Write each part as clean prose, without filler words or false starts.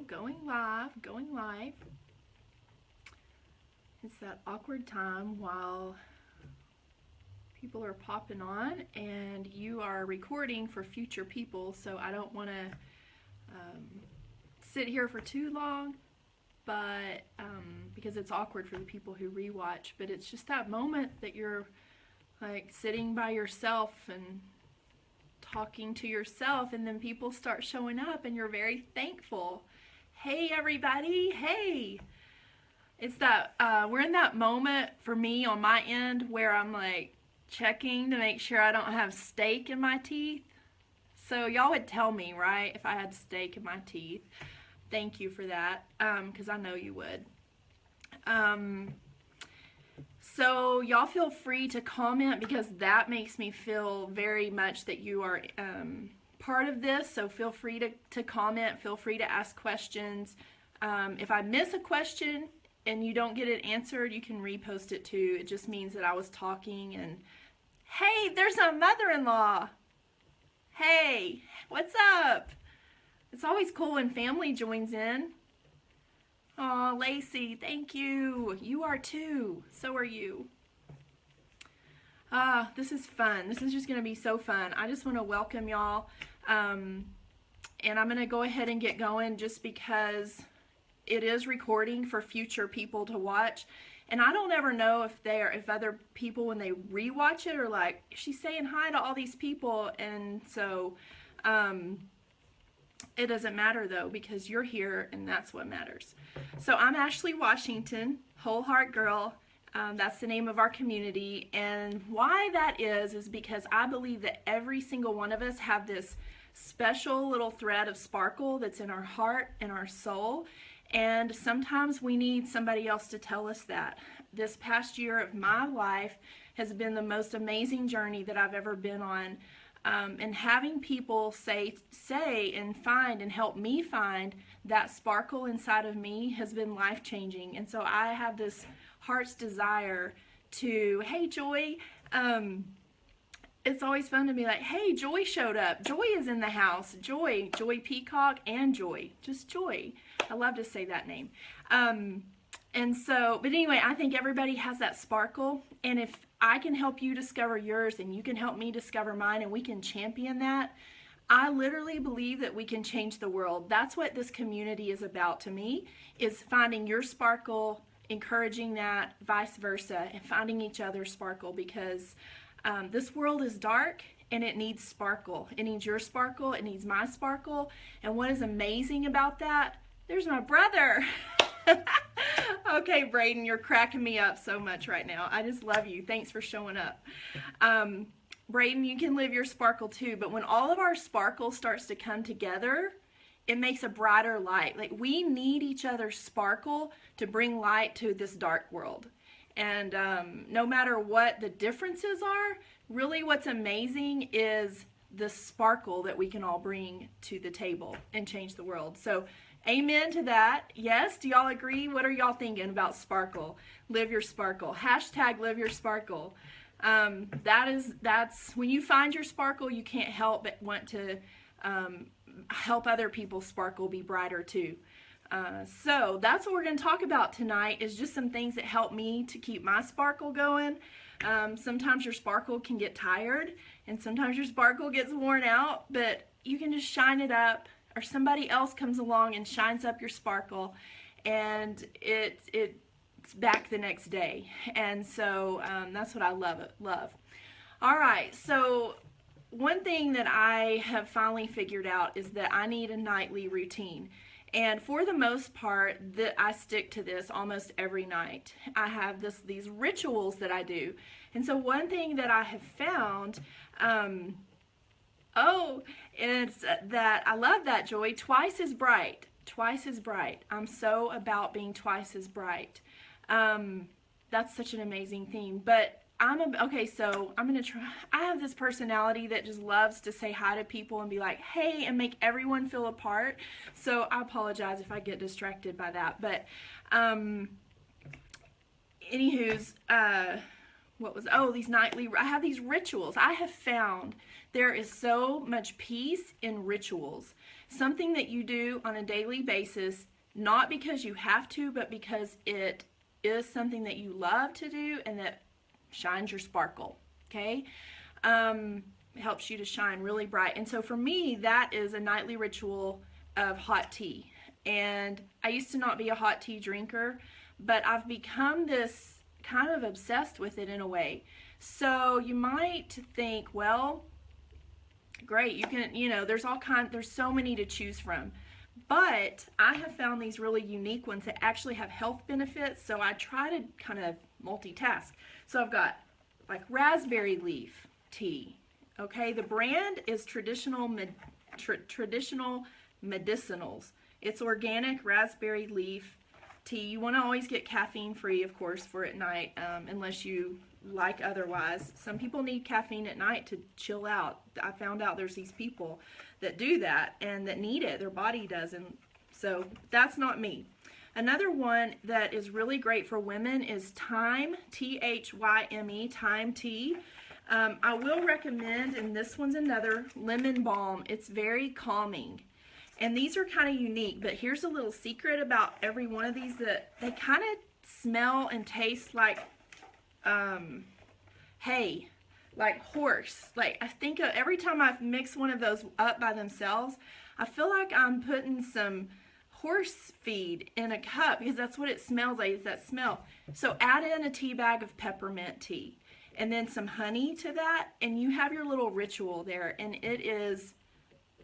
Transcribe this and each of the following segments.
going live, going live. It's that awkward time while people are popping on and you are recording for future people, so I don't want to sit here for too long, but because it's awkward for the people who rewatch, but it's just that moment that you're like sitting by yourself and talking to yourself, and then people start showing up and you're very thankful. Hey everybody, hey. It's that we're in that moment for me on my end where I'm like checking to make sure I don't have steak in my teeth. So y'all would tell me, right, if I had steak in my teeth. Thank you for that, because I know you would. So y'all feel free to comment, because that makes me feel very much that you are part of this. So feel free to comment, feel free to ask questions. If I miss a question and you don't get it answered, you can repost it too. It just means that I was talking and, hey, there's a mother-in-law. Hey, what's up? It's always cool when family joins in. Aw, Lacey, thank you. You are too. So are you. This is fun. This is just going to be so fun. I just want to welcome y'all. And I'm going to go ahead and get going just because it is recording for future people to watch. And I don't ever know if other people, when they rewatch it, are like, she's saying hi to all these people. And so it doesn't matter though, because you're here and that's what matters. So I'm Ashley Washington, Wholeheart Girl. That's the name of our community. And why that is because I believe that every single one of us have this special little thread of sparkle that's in our heart and our soul. And sometimes we need somebody else to tell us that. This past year of my life has been the most amazing journey that I've ever been on. And having people say and find and help me find that sparkle inside of me has been life-changing. And so I have this heart's desire to, hey, Joy, it's always fun to be like, hey, Joy showed up. Joy is in the house. Joy Peacock and Joy, just Joy. I love to say that name. And so, but anyway, I think everybody has that sparkle. And if I can help you discover yours and you can help me discover mine and we can champion that, I literally believe that we can change the world. That's what this community is about to me, is finding your sparkle, encouraging that, vice versa, and finding each other's sparkle, because this world is dark and it needs sparkle. It needs your sparkle, it needs my sparkle. And what is amazing about that, there's my brother. Okay, Braden, you're cracking me up so much right now. I just love you. Thanks for showing up. Braden, you can live your sparkle too, but when all of our sparkle starts to come together, it makes a brighter light. Like, we need each other's sparkle to bring light to this dark world. And no matter what the differences are, really what's amazing is the sparkle that we can all bring to the table and change the world. So amen to that. Yes, do y'all agree? What are y'all thinking about sparkle? Live your sparkle. Hashtag live your sparkle. That's when you find your sparkle, you can't help but want to help other people's sparkle be brighter too. So that's what we're going to talk about tonight, is just some things that help me to keep my sparkle going. Sometimes your sparkle can get tired and sometimes your sparkle gets worn out, but you can just shine it up, or somebody else comes along and shines up your sparkle, and it's back the next day. And so that's what I love. All right, so one thing that I have finally figured out is that I need a nightly routine. And for the most part, I stick to this almost every night. I have these rituals that I do. And so one thing that I have found, it's that I love that, Joy, twice as bright. Twice as bright. I'm so about being twice as bright. That's such an amazing theme. But so I'm going to try. I have this personality that just loves to say hi to people and be like, hey, and make everyone feel a part. So I apologize if I get distracted by that. But, anywho's, these nightly, I have these rituals. I have found there is so much peace in rituals. Something that you do on a daily basis, not because you have to, but because it is something that you love to do and that shines your sparkle, okay? Helps you to shine really bright. And so for me, that is a nightly ritual of hot tea. And I used to not be a hot tea drinker, but I've become this kind of obsessed with it in a way. So you might think, well, great, you can, there's so many to choose from. But I have found these really unique ones that actually have health benefits, so I try to kind of multitask. So I've got like raspberry leaf tea. Okay, the brand is traditional medicinals. It's organic raspberry leaf tea. You want to always get caffeine free, of course, for at night, unless you like otherwise. Some people need caffeine at night to chill out. I found out there's these people that do that and that need it. Their body does, and so that's not me. Another one that is really great for women is thyme, T-H-Y-M-E, thyme tea. I will recommend, and this one's another, lemon balm. It's very calming. And these are kind of unique, but here's a little secret about every one of these, that they kind of smell and taste like hay, like horse. Like, I think every time I mix one of those up by themselves, I feel like I'm putting some horse feed in a cup, because that's what it smells like, is that smell. So add in a tea bag of peppermint tea and then some honey to that, and you have your little ritual there, and it is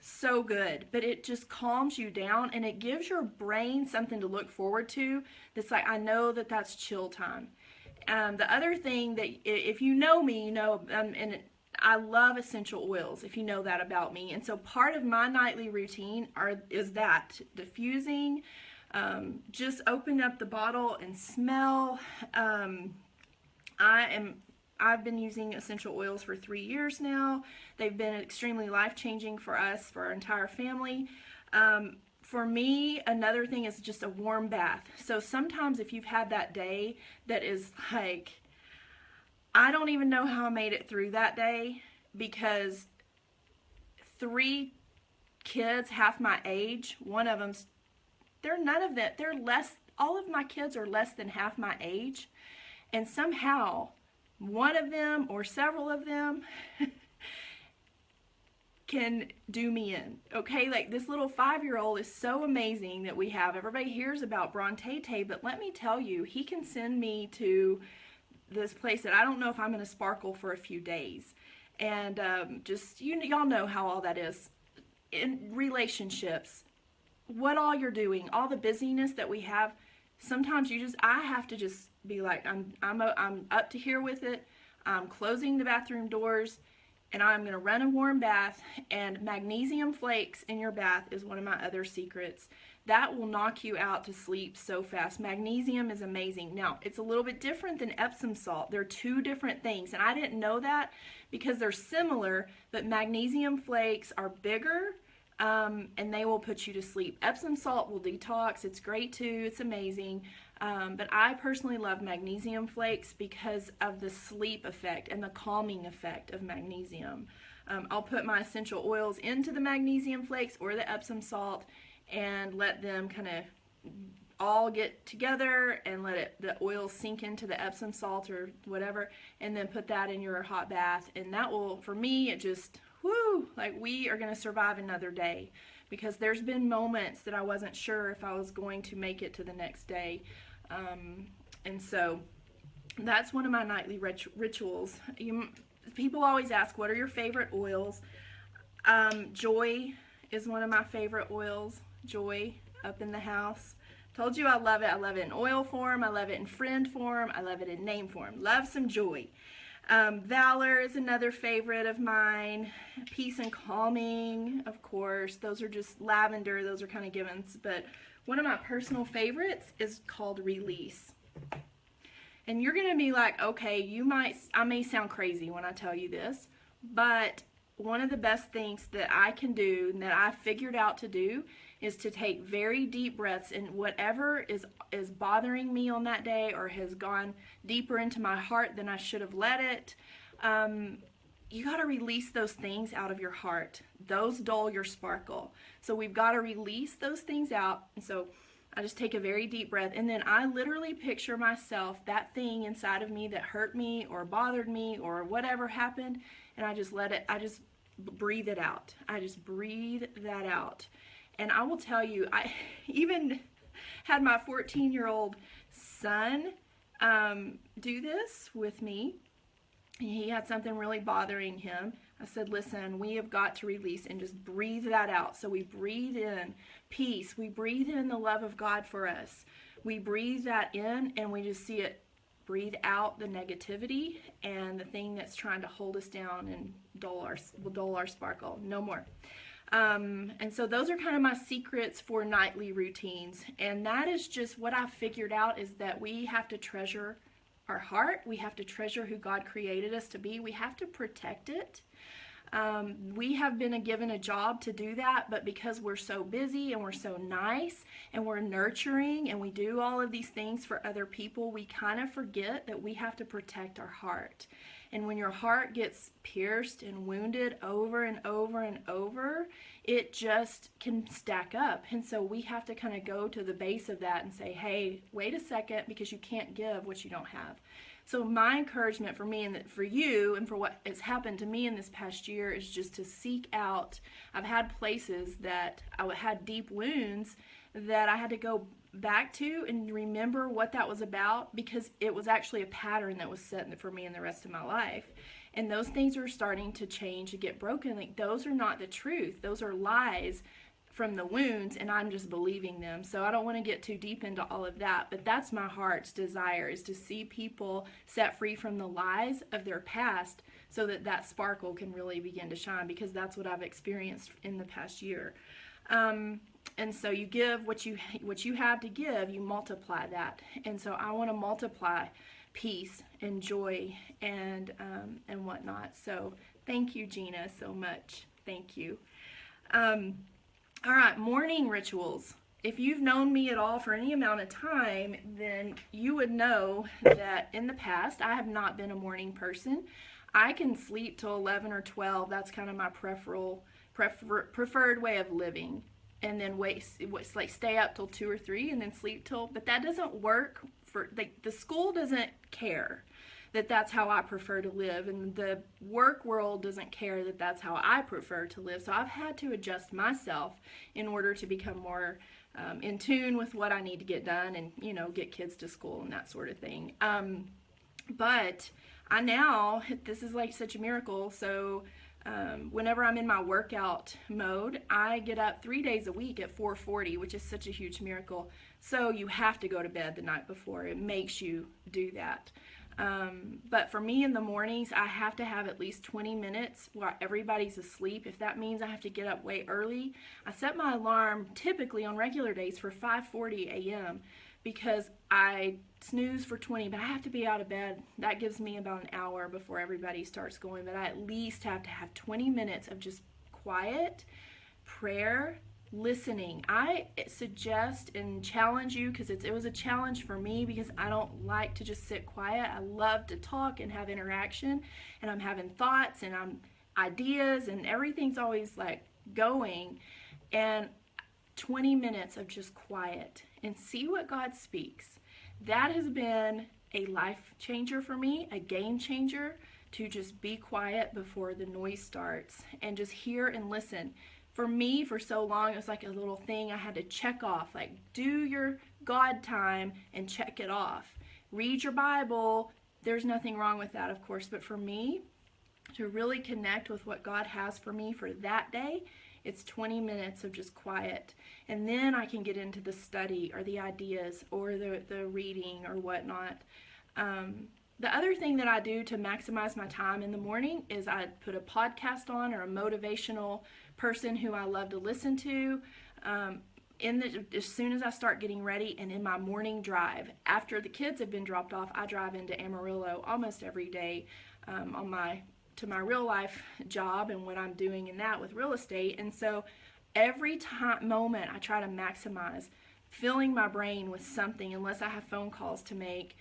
so good. But it just calms you down, and it gives your brain something to look forward to. That's like, I know that that's chill time. The other thing that, if you know me, you know, and I love essential oils, if you know that about me. And so part of my nightly routine is that diffusing, just open up the bottle and smell. I've been using essential oils for 3 years now. They've been extremely life-changing for us, for our entire family. For me, another thing is just a warm bath. So sometimes if you've had that day that is like, I don't even know how I made it through that day, because 3 kids half my age, one of them's, all of my kids are less than half my age, and somehow one of them or several of them can do me in, okay? Like, this little 5-year-old is so amazing that we have. Everybody hears about Bronte, but let me tell you, he can send me to this place that I don't know if I'm going to sparkle for a few days. And just, y'all know how all that is in relationships. What all you're doing, all the busyness that we have, sometimes I have to just be like, I'm up to here with it. I'm closing the bathroom doors, and I'm going to run a warm bath. And magnesium flakes in your bath is one of my other secrets. That will knock you out to sleep so fast. Magnesium is amazing. Now, it's a little bit different than Epsom salt. They're 2 different things, and I didn't know that because they're similar, but magnesium flakes are bigger, and they will put you to sleep. Epsom salt will detox. It's great too. It's amazing. But I personally love magnesium flakes because of the sleep effect and the calming effect of magnesium. I'll put my essential oils into the magnesium flakes or the Epsom salt and let them kind of all get together and let the oil sink into the Epsom salt or whatever, and then put that in your hot bath. And that will, for me, it just, whoo, like, we are going to survive another day, because there's been moments that I wasn't sure if I was going to make it to the next day. And so that's one of my nightly rituals. People always ask, what are your favorite oils? Joy is one of my favorite oils. Joy, up in the house. Told you I love it. I love it in oil form. I love it in friend form. I love it in name form. Love some joy. Valor is another favorite of mine. Peace and calming, of course. Those are just lavender. Those are kind of givens. But one of my personal favorites is called Release. And you're going to be like, okay, I may sound crazy when I tell you this, but one of the best things that I can do and that I figured out to do is to take very deep breaths, and whatever is bothering me on that day or has gone deeper into my heart than I should have let it, you got to release those things out of your heart. Those dull your sparkle. So we've got to release those things out. And so I just take a very deep breath, and then I literally picture myself, that thing inside of me that hurt me or bothered me or whatever happened, and I just let it, I just breathe it out. I just breathe that out. And I will tell you, I even had my 14-year-old son do this with me. He had something really bothering him. I said, listen, we have got to release and just breathe that out. So we breathe in peace. We breathe in the love of God for us. We breathe that in, and we just see it breathe out the negativity and the thing that's trying to hold us down and dull our sparkle. No more. And so those are kind of my secrets for nightly routines. And that is just what I've figured out, is that we have to treasure our heart. We have to treasure who God created us to be. We have to protect it. We have been given a job to do that, but because we're so busy and we're so nice and we're nurturing and we do all of these things for other people, we kind of forget that we have to protect our heart. And when your heart gets pierced and wounded over and over and over, it just can stack up. And so we have to kind of go to the base of that and say, hey, wait a second, because you can't give what you don't have. So my encouragement for me and for you and for what has happened to me in this past year is just to seek out. I've had places that I had deep wounds that I had to go back to and remember what that was about, because it was actually a pattern that was set for me in the rest of my life. And those things are starting to change and get broken. Like, those are not the truth. Those are lies from the wounds, and I'm just believing them. So I don't want to get too deep into all of that, but that's my heart's desire, is to see people set free from the lies of their past so that that sparkle can really begin to shine, because that's what I've experienced in the past year. And so you give what you have to give, you multiply that. And so I want to multiply peace and joy and whatnot. So thank you, Gina, so much. Thank you. All right, morning rituals. If you've known me at all for any amount of time, then you would know that in the past I have not been a morning person. I can sleep till 11 or 12. That's kind of my preferred way of living. And then stay up till 2 or 3 and then sleep till, but that doesn't work for, the school doesn't care that that's how I prefer to live, and the work world doesn't care that that's how I prefer to live. So I've had to adjust myself in order to become more in tune with what I need to get done and, get kids to school and that sort of thing. But this is like such a miracle. So whenever I'm in my workout mode, I get up 3 days a week at 4:40, which is such a huge miracle. So you have to go to bed the night before. It makes you do that. But for me in the mornings, I have to have at least 20 minutes while everybody's asleep. If that means I have to get up way early, I set my alarm typically on regular days for 5:40 a.m. because I snooze for 20, but I have to be out of bed. That gives me about an hour before everybody starts going, but I at least have to have 20 minutes of just quiet prayer, listening. I suggest and challenge you, because it was a challenge for me, because I don't like to just sit quiet. I love to talk and have interaction, and I'm having thoughts and ideas, and everything's always like going. And 20 minutes of just quiet and see what God speaks. That has been a life changer for me, a game changer, to just be quiet before the noise starts and just hear and listen. For me, for so long, it was like a little thing I had to check off, like do your God time and check it off. Read your Bible. There's nothing wrong with that, of course, but for me, to really connect with what God has for me for that day, it's 20 minutes of just quiet. And then I can get into the study or the ideas or the reading or whatnot. The other thing that I do to maximize my time in the morning is I put a podcast on, or a motivational person who I love to listen to. As soon as I start getting ready, and in my morning drive, after the kids have been dropped off, I drive into Amarillo almost every day to my real life job and what I'm doing in that with real estate. And so every moment I try to maximize filling my brain with something, unless I have phone calls to make.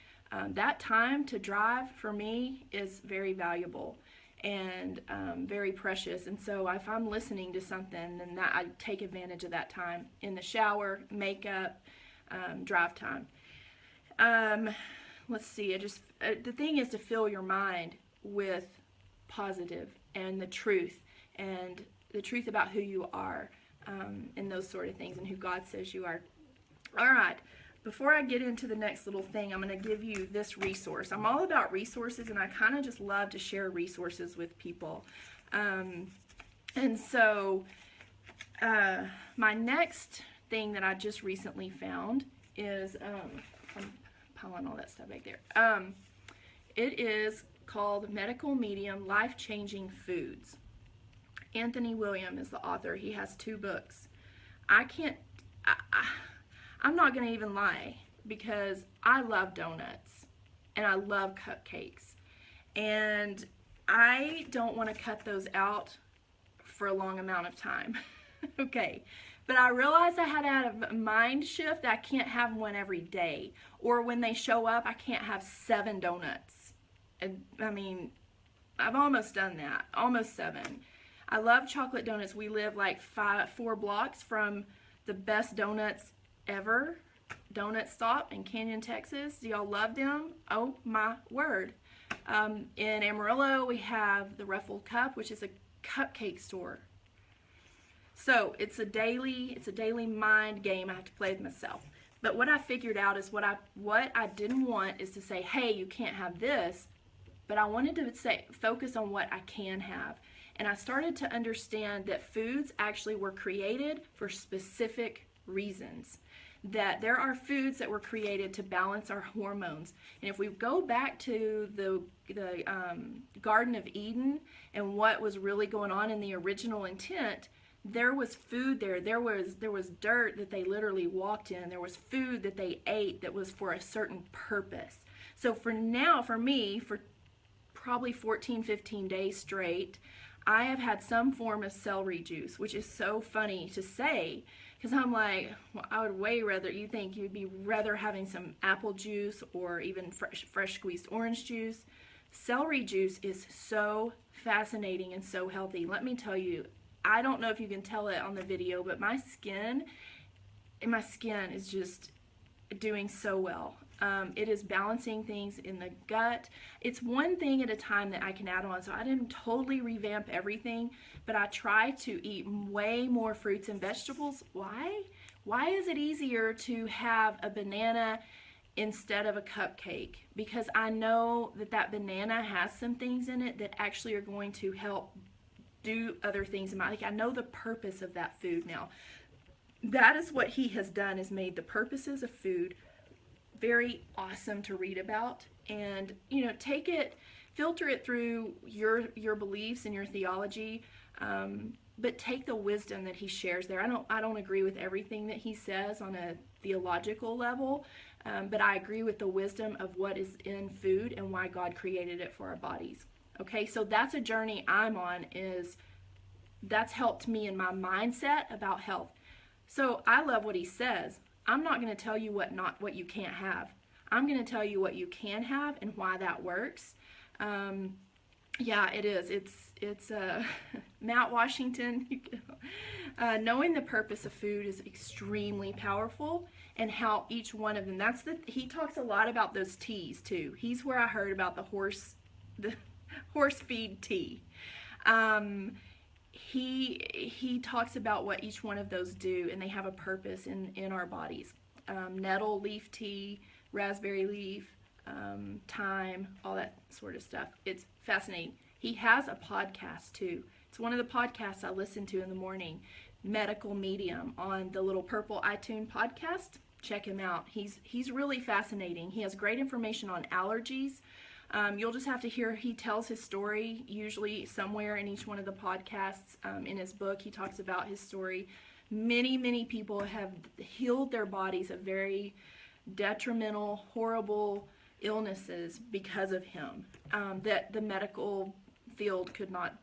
That time to drive for me is very valuable and very precious. And so if I'm listening to something, then I take advantage of that time in the shower, makeup, drive time. Let's see. The thing is to fill your mind with positive and the truth about who you are, and those sort of things, and who God says you are. All right. Before I get into the next little thing, I'm going to give you this resource. I'm all about resources, and I kind of just love to share resources with people. And so my next thing that I just recently found is, I'm piling all that stuff back there. It is called Medical Medium Life-Changing Foods. Anthony William is the author. He has 2 books. I'm not going to even lie, because I love donuts and I love cupcakes, and I don't want to cut those out for a long amount of time. Okay, but I realized I had to have a mind shift that I can't have one every day, or when they show up, I can't have 7 donuts. I mean, I've almost done that, almost 7. I love chocolate donuts. We live like 4 blocks from the best donuts ever, Donut Stop in Canyon, Texas. Do y'all love them? Oh my word. In Amarillo, we have the Ruffled Cup, which is a cupcake store. So it's a daily mind game I have to play with myself. But what I figured out is what I didn't want is to say, hey, you can't have this, but I wanted to focus on what I can have. And I started to understand that foods actually were created for specific reasons. That there are foods that were created to balance our hormones. And if we go back to the Garden of Eden and what was really going on in the original intent, there was food there. There was dirt that they literally walked in. There was food that they ate that was for a certain purpose. So for me, for probably 14, 15 days straight, I have had some form of celery juice, which is so funny to say, because I'm like, well, I would way rather, you think you'd be rather having some apple juice or even fresh squeezed orange juice. Celery juice is so fascinating and so healthy. Let me tell you, I don't know if you can tell it on the video, but my skin is just doing so well. It is balancing things in the gut. It's one thing at a time that I can add on. So I didn't totally revamp everything, but I try to eat way more fruits and vegetables. Why? Why is it easier to have a banana instead of a cupcake? Because I know that banana has some things in it that actually are going to help do other things in my life. I know the purpose of that food now. That is what he has done, is made the purposes of food very awesome to read about, and take it, filter it through your beliefs and your theology, but take the wisdom that he shares there. I don't agree with everything that he says on a theological level, but I agree with the wisdom of what is in food and why God created it for our bodies. Okay, so that's a journey I'm on, that's helped me in my mindset about health. So I love what he says. I'm not going to tell you what you can't have. I'm going to tell you what you can have and why that works. Yeah, it is. It's Matt Washington. Knowing the purpose of food is extremely powerful, and how each one of them. He talks a lot about those teas too. He's where I heard about the horse feed tea. He talks about what each one of those do, and they have a purpose in our bodies. Nettle leaf tea, raspberry leaf, thyme, all that sort of stuff. It's fascinating. He has a podcast too. It's one of the podcasts I listen to in the morning, Medical Medium, on the little purple iTunes podcast. Check him out. He's really fascinating. He has great information on allergies. You'll just have to hear, he tells his story, usually somewhere in each one of the podcasts. In his book, he talks about his story. Many, many people have healed their bodies of very detrimental, horrible illnesses because of him, that the medical field could not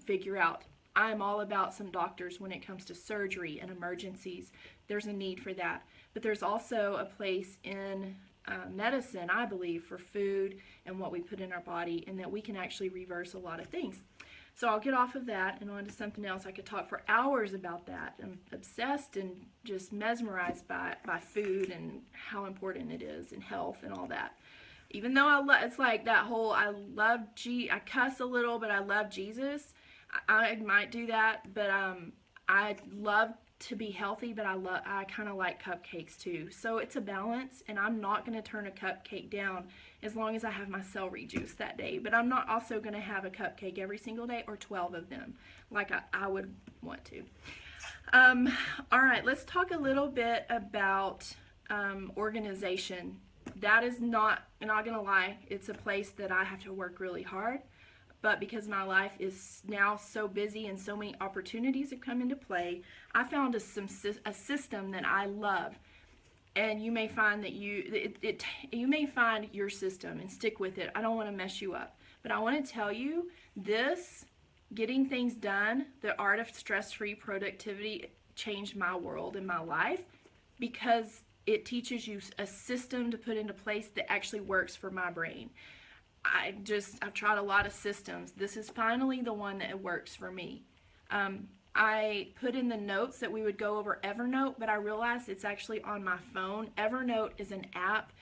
figure out I'm all about some doctors when it comes to surgery and emergencies. There's a need for that. But there's also a place in medicine, I believe, for food and what we put in our body, and that we can actually reverse a lot of things. So I'll get off of that and on to something else. I could talk for hours about that. I'm obsessed and just mesmerized by food and how important it is, and health and all that. Even though it's like that whole, I cuss a little, but I love Jesus. I might do that, but I love to be healthy, but I kind of like cupcakes too. So it's a balance, and I'm not going to turn a cupcake down as long as I have my celery juice that day. But I'm not also going to have a cupcake every single day, or 12 of them like I would want to. All right, let's talk a little bit about organization. That is not going to lie, it's a place that I have to work really hard. But because my life is now so busy and so many opportunities have come into play, I found a system that I love. And you may find that you may find your system and stick with it. I don't want to mess you up. But I want to tell you, this getting things done, the art of stress-free productivity, changed my world and my life, because it teaches you a system to put into place that actually works for my brain. I've tried a lot of systems. This is finally the one that works for me. I put in the notes that we would go over Evernote, but I realized it's actually on my phone. Evernote is an app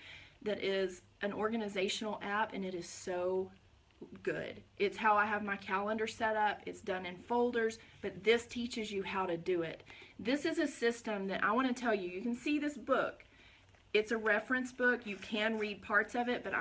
that is an organizational app, and it is so good. It's how I have my calendar set up. It's done in folders, but this teaches you how to do it. This is a system that I want to tell you. You can see this book. It's a reference book. You can read parts of it, but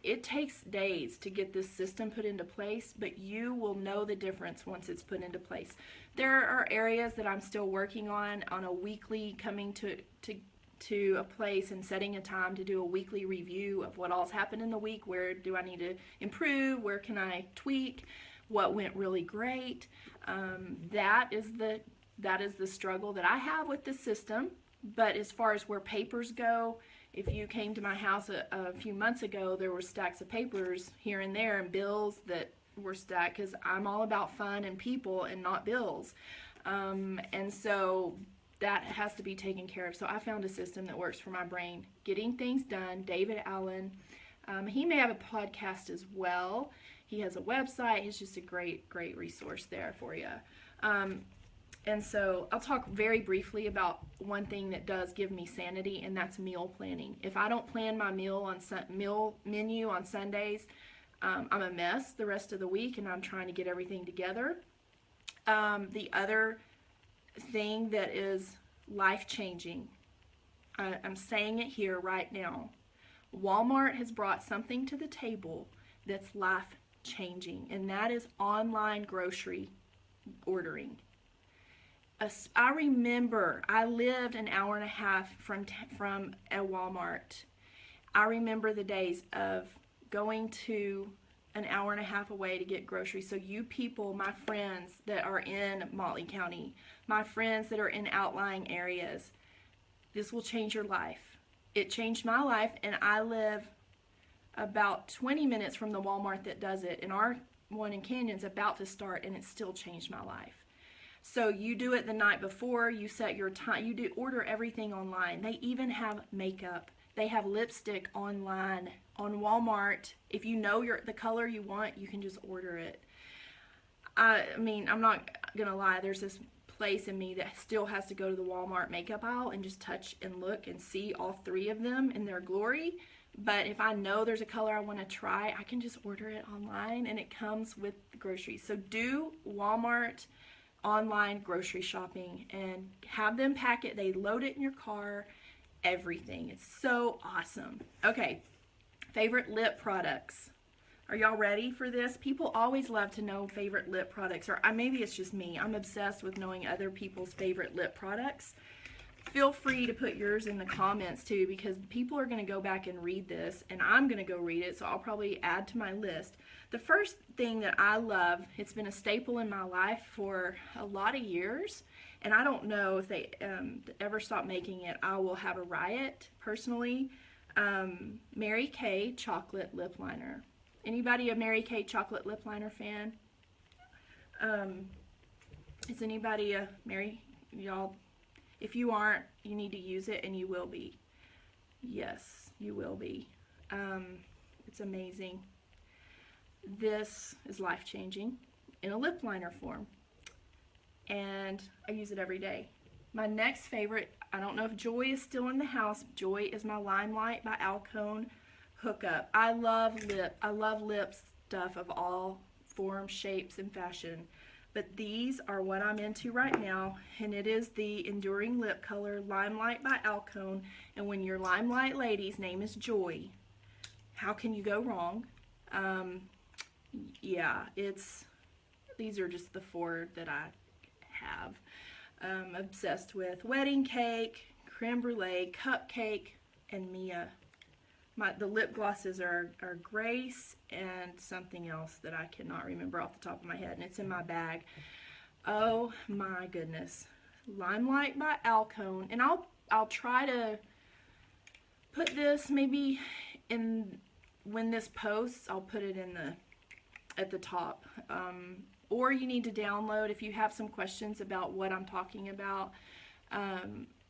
it takes days to get this system put into place, but you will know the difference once it's put into place. There are areas that I'm still working on a weekly, coming to a place and setting a time to do a weekly review of what all's happened in the week. Where do I need to improve? Where can I tweak? What went really great? That is the struggle that I have with the system. But as far as where papers go, if you came to my house a few months ago, there were stacks of papers here and there, and bills that were stacked, because I'm all about fun and people and not bills. And so that has to be taken care of. So I found a system that works for my brain. Getting things done. David Allen, he may have a podcast as well. He has a website. He's just a great resource there for you. And so I'll talk very briefly about one thing that does give me sanity, and that's meal planning. If I don't plan my meal menu on Sundays, I'm a mess the rest of the week, and I'm trying to get everything together. The other thing that is life-changing, I'm saying it here right now, Walmart has brought something to the table that's life-changing, and that is online grocery ordering. I remember I lived an hour and a half from a Walmart. I remember the days of going to an hour and a half away to get groceries. So you people, my friends that are in Motley County, my friends that are in outlying areas, this will change your life. It changed my life, and I live about 20 minutes from the Walmart that does it, and our one in Canyon's about to start, and it still changed my life. So you do it the night before, you set your time, order everything online. They even have makeup. They have lipstick online on Walmart. If you know the color you want, you can just order it. I mean, I'm not gonna lie, there's this place in me that still has to go to the Walmart makeup aisle and just touch and look and see all three of them in their glory. But if I know there's a color I want to try, I can just order it online, and it comes with the groceries. So do Walmart online grocery shopping and have them pack it. They load it in your car, everything. It's so awesome. Okay, favorite lip products. Are y'all ready for this? People always love to know favorite lip products, or maybe it's just me. I'm obsessed with knowing other people's favorite lip products. Feel free to put yours in the comments too, because people are going to go back and read this, and I'm going to go read it, so I'll probably add to my list. The first thing that I love, it's been a staple in my life for a lot of years, and I don't know if they ever stop making it. I will have a riot, personally. Mary Kay chocolate lip liner. Anybody a Mary Kay chocolate lip liner fan? Is anybody Mary? Y'all, if you aren't, you need to use it, and you will be. Yes, you will be. It's amazing. This is life-changing in a lip liner form, and I use it every day. My next favorite, I don't know if Joy is still in the house. Joy is my Limelight by Alcone hookup. I love lip stuff of all forms, shapes, and fashion. But these are what I'm into right now, and it is the Enduring Lip Color Limelight by Alcone. And when your Limelight lady's name is Joy, how can you go wrong? Yeah, these are just the 4 that I have. Obsessed with Wedding Cake, Creme Brulee, Cupcake, and Mia. The lip glosses are Grace and something else that I cannot remember off the top of my head, and it's in my bag. Oh my goodness. Limelight by Alcone. And I'll try to put this maybe in, when this posts, I'll put it in at the top. Or you need to download, if you have some questions about what I'm talking about,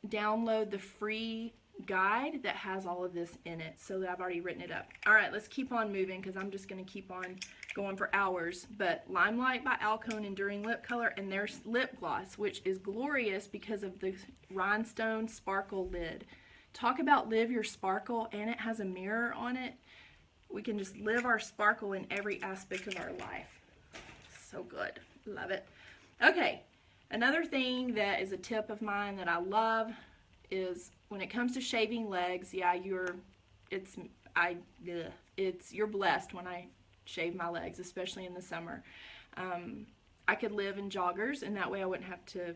download the free guide that has all of this in it, so that I've already written it up. All right, let's keep on moving, because I'm just going to keep on going for hours. But Limelight by Alcone Enduring Lip Color, and there's lip gloss, which is glorious because of the rhinestone sparkle lid. Talk about live your sparkle, and it has a mirror on it. We can just live our sparkle in every aspect of our life. So good. Love it. Okay, another thing that is a tip of mine that I love is when it comes to shaving legs. Yeah, you're blessed when I shave my legs, especially in the summer. I could live in joggers, and that way I wouldn't have to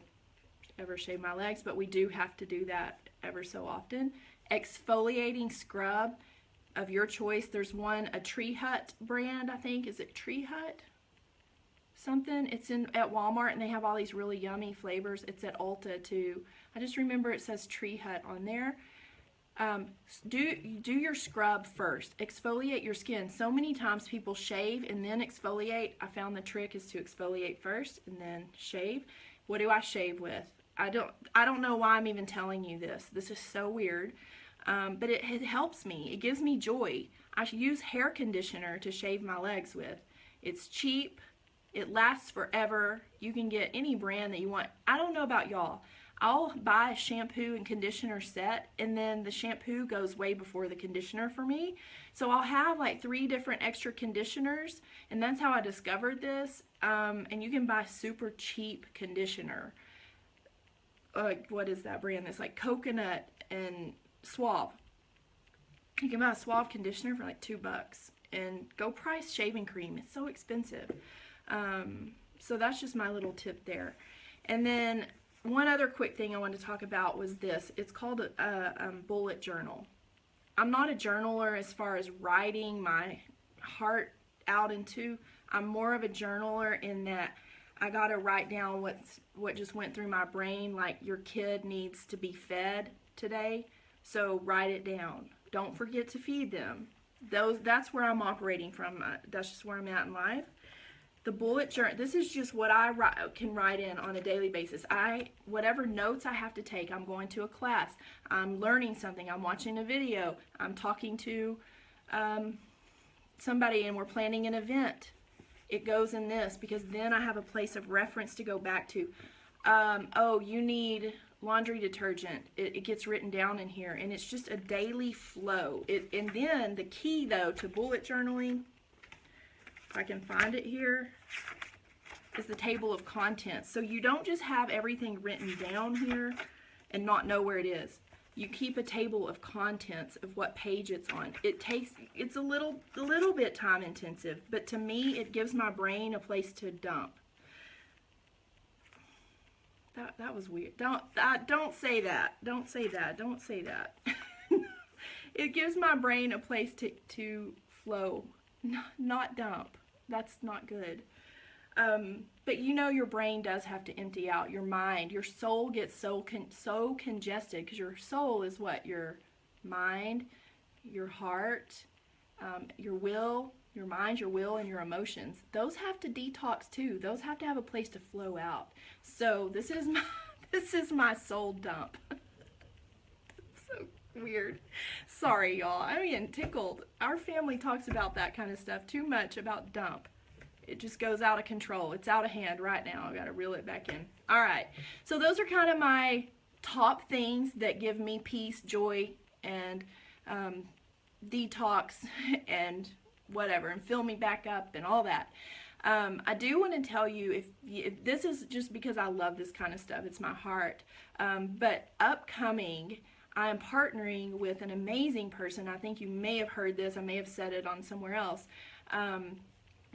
ever shave my legs, but we do have to do that ever so often. Exfoliating scrub of your choice. There's one, a Tree Hut brand, I think. Is it Tree Hut? Something. It's at Walmart, and they have all these really yummy flavors. It's at Ulta too. I just remember it says Tree Hut on there. Do your scrub first. Exfoliate your skin. So many times people shave and then exfoliate. I found the trick is to exfoliate first and then shave. What do I shave with? I don't know why I'm even telling you this. This is so weird. But it helps me. It gives me joy. I use hair conditioner to shave my legs with. It's cheap. It lasts forever. You can get any brand that you want. I don't know about y'all. I'll buy a shampoo and conditioner set, and then the shampoo goes way before the conditioner for me. So I'll have like 3 different extra conditioners, and that's how I discovered this. And you can buy super cheap conditioner. What is that brand? That's like Coconut and Suave. You can buy a Suave conditioner for like $2, and go price shaving cream. It's so expensive. So that's just my little tip there. And then one other quick thing I wanted to talk about was this. It's called a bullet journal. I'm not a journaler as far as writing my heart out into. I'm more of a journaler in that I gotta write down what just went through my brain, like your kid needs to be fed today, so write it down. Don't forget to feed them. That's where I'm operating from. That's just where I'm at in life. The bullet journal, this is just what I can write in on a daily basis. Whatever notes I have to take, I'm going to a class, I'm learning something, I'm watching a video, I'm talking to somebody and we're planning an event. It goes in this, because then I have a place of reference to go back to. Oh, you need laundry detergent. It gets written down in here, and it's just a daily flow. And then the key, though, to bullet journaling, if I can find it here, is the table of contents. So you don't just have everything written down here and not know where it is. You keep a table of contents of what page it's on. It's a little bit time intensive, but to me it gives my brain a place to dump. That was weird. Don't say that. Don't say that. Don't say that. It gives my brain a place to flow, not dump. That's not good. But you know your brain does have to empty out. Your mind, your soul gets so congested, because your soul is what? Your mind, your heart, your will, your mind, your will, and your emotions. Those have to detox too. Those have to have a place to flow out. So this is my this is my soul dump. So weird. Sorry, y'all. I'm getting tickled. Our family talks about that kind of stuff too much, about dump. It just goes out of control. It's out of hand right now. I gotta reel it back in. All right. So those are kind of my top things that give me peace, joy, and detox and whatever, and fill me back up and all that. I do want to tell you, if this is just because I love this kind of stuff, it's my heart. But upcoming, I am partnering with an amazing person. I think you may have heard this. I may have said it on somewhere else.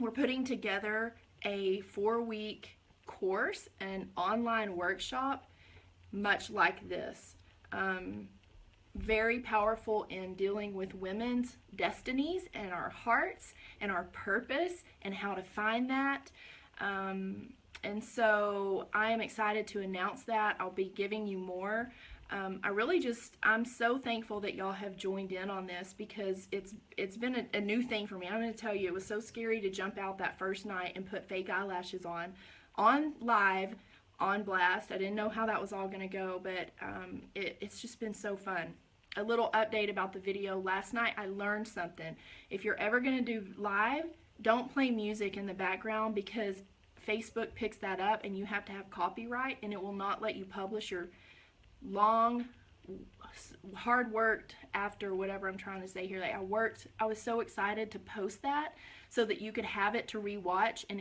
We're putting together a 4-week course, an online workshop, much like this. Very powerful in dealing with women's destinies and our hearts and our purpose and how to find that. And so I am excited to announce that. I'll be giving you more. I'm so thankful that y'all have joined in on this, because it's been a new thing for me. I'm going to tell you, it was so scary to jump out that first night and put fake eyelashes on live, on blast. I didn't know how that was all going to go, but it's just been so fun. A little update about the video. Last night I learned something. If you're ever going to do live, don't play music in the background, because Facebook picks that up and you have to have copyright, and it will not let you publish your long, hard worked, after whatever I'm trying to say here. Like I was so excited to post that so that you could have it to rewatch, and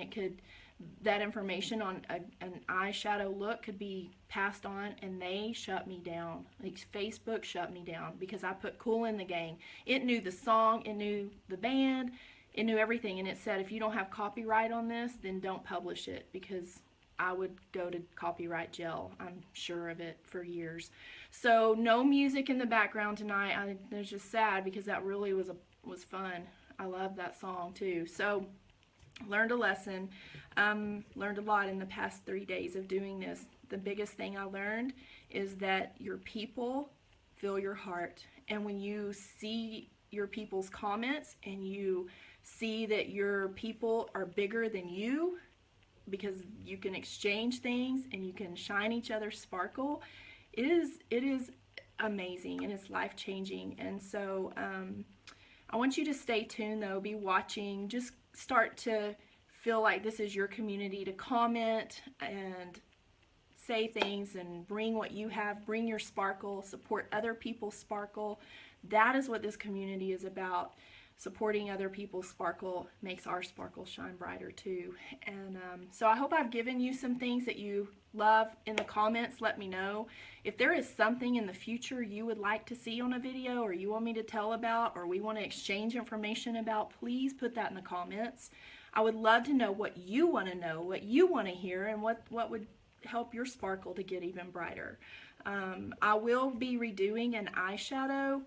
that information on an eyeshadow look could be passed on, and they shut me down. Like Facebook shut me down because I put Cool in the Gang. It knew the song, it knew the band, it knew everything, and it said, if you don't have copyright on this, then don't publish it, because I would go to copyright jail. I'm sure of it, for years. So no music in the background tonight. It's just sad, because that really was fun. I love that song too. So learned a lesson. Learned a lot in the past 3 days of doing this. The biggest thing I learned is that your people fill your heart. And when you see your people's comments, and you see that your people are bigger than you, because you can exchange things and you can shine each other's sparkle, it is amazing, and it's life-changing. And so I want you to stay tuned, though. Be watching. Just start to feel like this is your community, to comment and say things and bring what you have, bring your sparkle, support other people's sparkle. That is what this community is about. Supporting other people's sparkle makes our sparkle shine brighter too. And so I hope I've given you some things that you love. In the comments, let me know. If there is something in the future you would like to see on a video, or you want me to tell about, or we want to exchange information about, please put that in the comments. I would love to know what you want to know, what you want to hear, and what would help your sparkle to get even brighter. I will be redoing an eyeshadow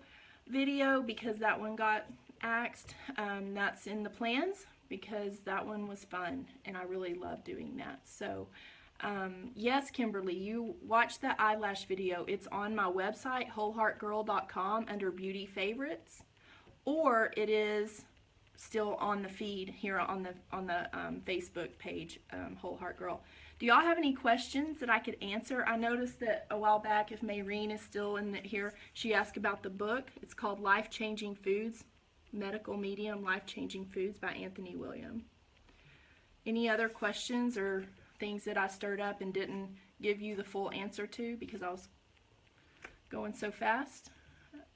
video, because that one got axed. That's in the plans, because that one was fun and I really love doing that. So yes, Kimberly, you watched the eyelash video. It's on my website, wholeheartgirl.com, under beauty favorites, or it is still on the feed here on the Facebook page, Wholeheart Girl. Do y'all have any questions that I could answer? I noticed that a while back, if Mayreen is still in here, she asked about the book. It's called Life Changing Foods, Medical Medium Life Changing Foods by Anthony William. Any other questions or things that I stirred up and didn't give you the full answer to because I was going so fast?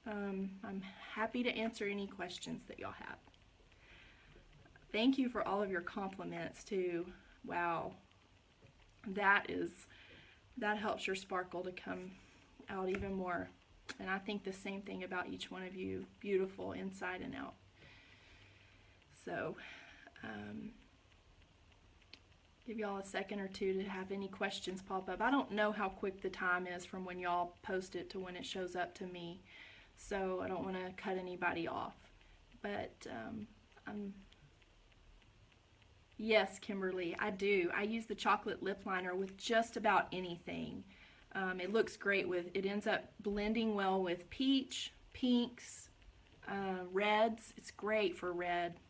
I'm happy to answer any questions that y'all have. Thank you for all of your compliments too. Wow. That helps your sparkle to come out even more. And I think the same thing about each one of you. Beautiful inside and out. So, give y'all a second or two to have any questions pop up. I don't know how quick the time is from when y'all post it to when it shows up to me. So I don't want to cut anybody off. But, yes, Kimberly, I do. I use the chocolate lip liner with just about anything. It looks great it ends up blending well with peach, pinks, reds. It's great for red.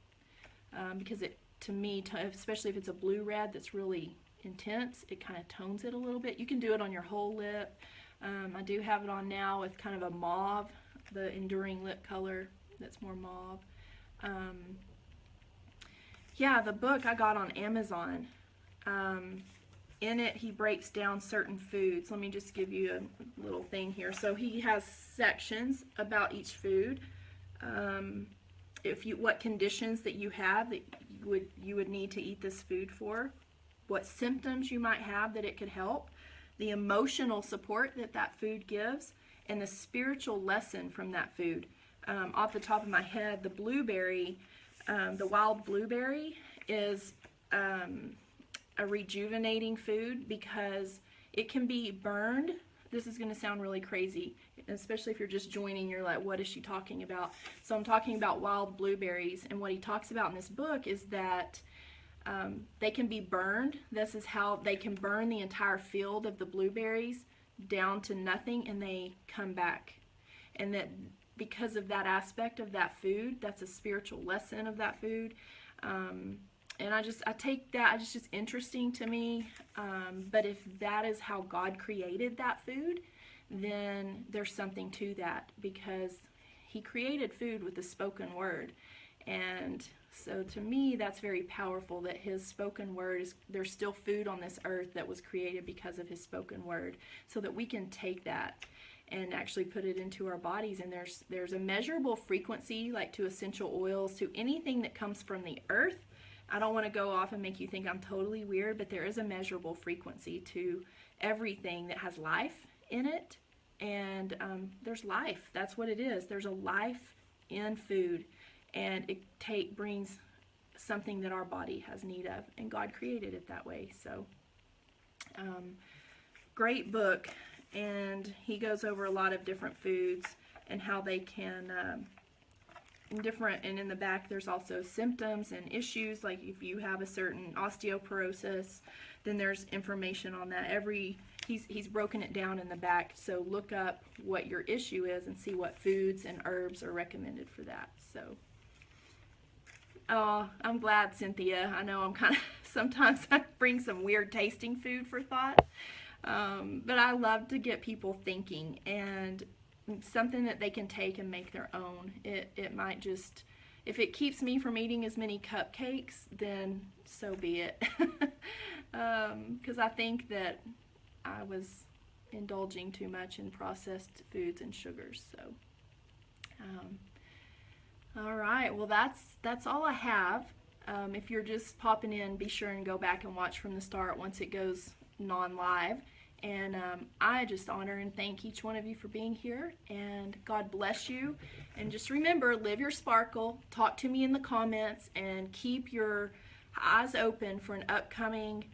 because to me, especially if it's a blue red that's really intense, it kind of tones it a little bit. You can do it on your whole lip. I do have it on now with kind of a mauve, the enduring lip color that's more mauve. Yeah, the book I got on Amazon. In it, he breaks down certain foods. Let me just give you a little thing here. So he has sections about each food. What conditions that you have that you would need to eat this food for, what symptoms you might have that it could help, the emotional support that food gives, and the spiritual lesson from that food. Off the top of my head, the blueberry, the wild blueberry is a rejuvenating food because it can be burned. This is going to sound really crazy, especially if you're just joining. You're like, what is she talking about? So I'm talking about wild blueberries, and what he talks about in this book is that they can be burned. This is how they can burn the entire field of the blueberries down to nothing, and they come back. And that because of that aspect of that food, that's a spiritual lesson of that food. And I take that, it's just interesting to me. But if that is how God created that food, then there's something to that, because he created food with the spoken word. And so to me, that's very powerful, that his spoken word there's still food on this earth that was created because of his spoken word, so that we can take that and actually put it into our bodies. And there's a measurable frequency, like to essential oils, to anything that comes from the earth. I don't want to go off and make you think I'm totally weird, but there is a measurable frequency to everything that has life in it. And there's life. That's what it is. There's a life in food. And it brings something that our body has need of. And God created it that way. So, great book. And he goes over a lot of different foods and how they can... and in the back there's also symptoms and issues, like if you have a certain osteoporosis, then there's information on that. He's broken it down in the back, so look up what your issue is and see what foods and herbs are recommended for that. So I'm glad, Cynthia. I know I'm kind of sometimes I bring some weird tasting food for thought, but I love to get people thinking, and something that they can take and make their own. It might just, if it keeps me from eating as many cupcakes, then so be it. Because I think that I was indulging too much in processed foods and sugars. So, all right. Well, that's all I have. If you're just popping in, be sure and go back and watch from the start once it goes non-live. And I just honor and thank each one of you for being here, and God bless you. And just remember, live your sparkle, talk to me in the comments, and keep your eyes open for an upcoming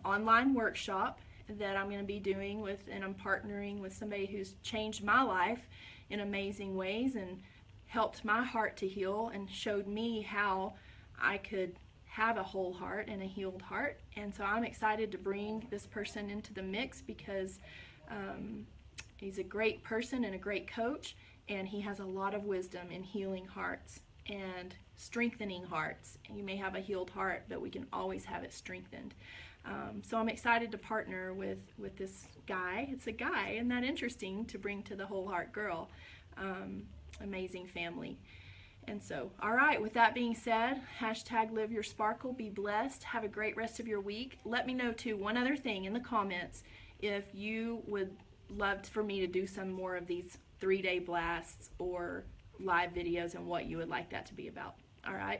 online workshop that I'm going to be doing and I'm partnering with somebody who's changed my life in amazing ways and helped my heart to heal and showed me how I could have a whole heart and a healed heart. And so I'm excited to bring this person into the mix, because he's a great person and a great coach, and he has a lot of wisdom in healing hearts and strengthening hearts. You may have a healed heart, but we can always have it strengthened. So I'm excited to partner with this guy. It's a guy, isn't that interesting, to bring to the Wholeheart Girl. Amazing family. And so, all right, with that being said, hashtag live your sparkle, be blessed, have a great rest of your week. Let me know too, one other thing in the comments, if you would love for me to do some more of these 3-day blasts or live videos, and what you would like that to be about. All right,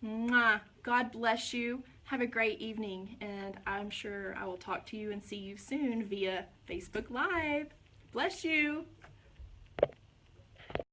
mwah. God bless you. Have a great evening, and I'm sure I will talk to you and see you soon via Facebook Live. Bless you.